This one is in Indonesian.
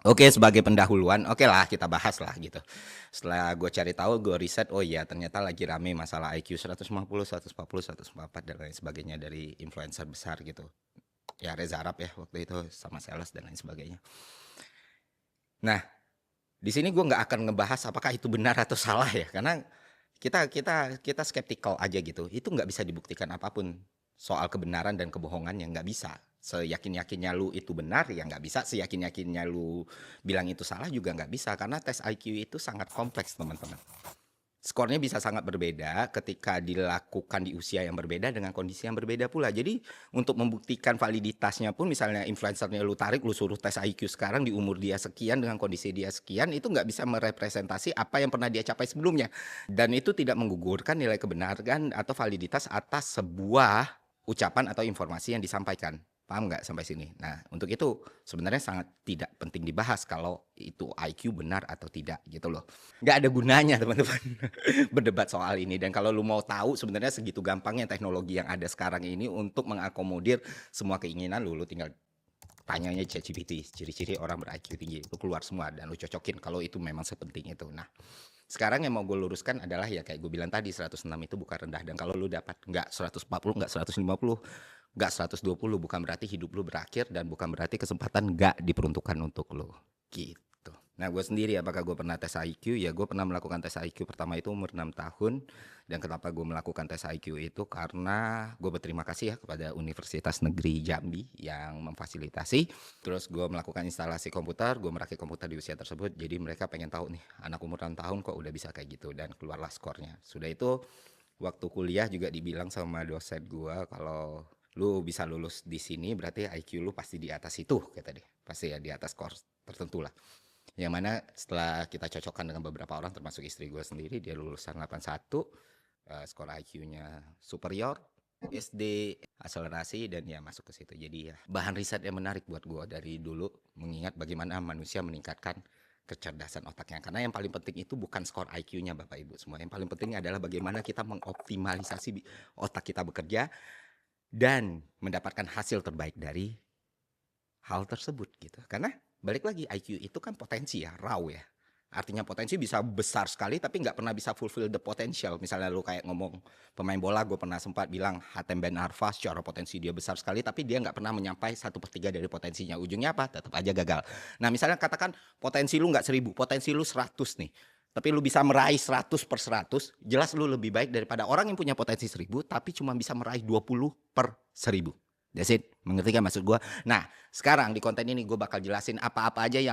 Oke, sebagai pendahuluan, oke lah kita bahas lah gitu. Setelah gue cari tahu, gue riset, oh iya ternyata lagi rame masalah IQ 150, 140, 144 dan lain sebagainya dari influencer besar gitu. Ya Reza Arab ya waktu itu sama Sales dan lain sebagainya. Nah, di sini gue nggak akan ngebahas apakah itu benar atau salah ya, karena kita skeptikal aja gitu. Itu nggak bisa dibuktikan apapun soal kebenaran dan kebohongan yang nggak bisa. Seyakin yakinnya lu itu benar ya nggak bisa. Seyakin yakinnya lu bilang itu salah juga nggak bisa karena tes IQ itu sangat kompleks teman-teman. Skornya bisa sangat berbeda ketika dilakukan di usia yang berbeda dengan kondisi yang berbeda pula. Jadi untuk membuktikan validitasnya pun misalnya influencernya lu tarik, lu suruh tes IQ sekarang di umur dia sekian dengan kondisi dia sekian, itu nggak bisa merepresentasi apa yang pernah dia capai sebelumnya. Dan itu tidak menggugurkan nilai kebenaran atau validitas atas sebuah ucapan atau informasi yang disampaikan. Paham nggak sampai sini? Nah, untuk itu sebenarnya sangat tidak penting dibahas kalau itu IQ benar atau tidak gitu loh. Nggak ada gunanya teman-teman berdebat soal ini. Dan kalau lu mau tahu sebenarnya segitu gampangnya teknologi yang ada sekarang ini untuk mengakomodir semua keinginan lu tinggal tanyanya ChatGPT, ciri-ciri orang ber-IQ tinggi itu keluar semua dan lu cocokin kalau itu memang sepenting itu. Nah, sekarang yang mau gue luruskan adalah ya kayak gue bilang tadi 106 itu bukan rendah dan kalau lu dapat nggak 140, nggak 150, nggak 120 bukan berarti hidup lu berakhir dan bukan berarti kesempatan nggak diperuntukkan untuk lu gitu. Nah gue sendiri apakah gue pernah tes IQ? Ya gue pernah melakukan tes IQ pertama itu umur 6 tahun. Dan kenapa gue melakukan tes IQ itu karena gue berterima kasih ya kepada Universitas Negeri Jambi yang memfasilitasi. Terus gue melakukan instalasi komputer, gue merakit komputer di usia tersebut. Jadi mereka pengen tahu nih anak umur 6 tahun kok udah bisa kayak gitu dan keluarlah skornya. Sudah itu waktu kuliah juga dibilang sama dosen gue kalau lu bisa lulus di sini berarti IQ lu pasti di atas itu kata dia. Pasti ya di atas skor tertentu lah. Yang mana setelah kita cocokkan dengan beberapa orang termasuk istri gue sendiri dia lulusan 81 skor IQ-nya superior SD akselerasi dan ya masuk ke situ. Jadi ya bahan riset yang menarik buat gue dari dulu mengingat bagaimana manusia meningkatkan kecerdasan otaknya karena yang paling penting itu bukan skor IQ-nya Bapak Ibu semua. Yang paling penting adalah bagaimana kita mengoptimalisasi otak kita bekerja dan mendapatkan hasil terbaik dari hal tersebut gitu. Karena balik lagi IQ itu kan potensi ya, raw ya. Artinya potensi bisa besar sekali tapi nggak pernah bisa fulfill the potential. Misalnya lu kayak ngomong pemain bola, gue pernah sempat bilang Hatem Ben Arfa secara potensi dia besar sekali tapi dia nggak pernah menyampai 1/3 dari potensinya. Ujungnya apa? Tetap aja gagal. Nah misalnya katakan potensi lu nggak 1000, potensi lu 100 nih. Tapi lu bisa meraih 100/100, jelas lu lebih baik daripada orang yang punya potensi 1000 tapi cuma bisa meraih 20/1000. That's it. Mengerti kan maksud gue? Nah, sekarang di konten ini gue bakal jelasin apa-apa aja yang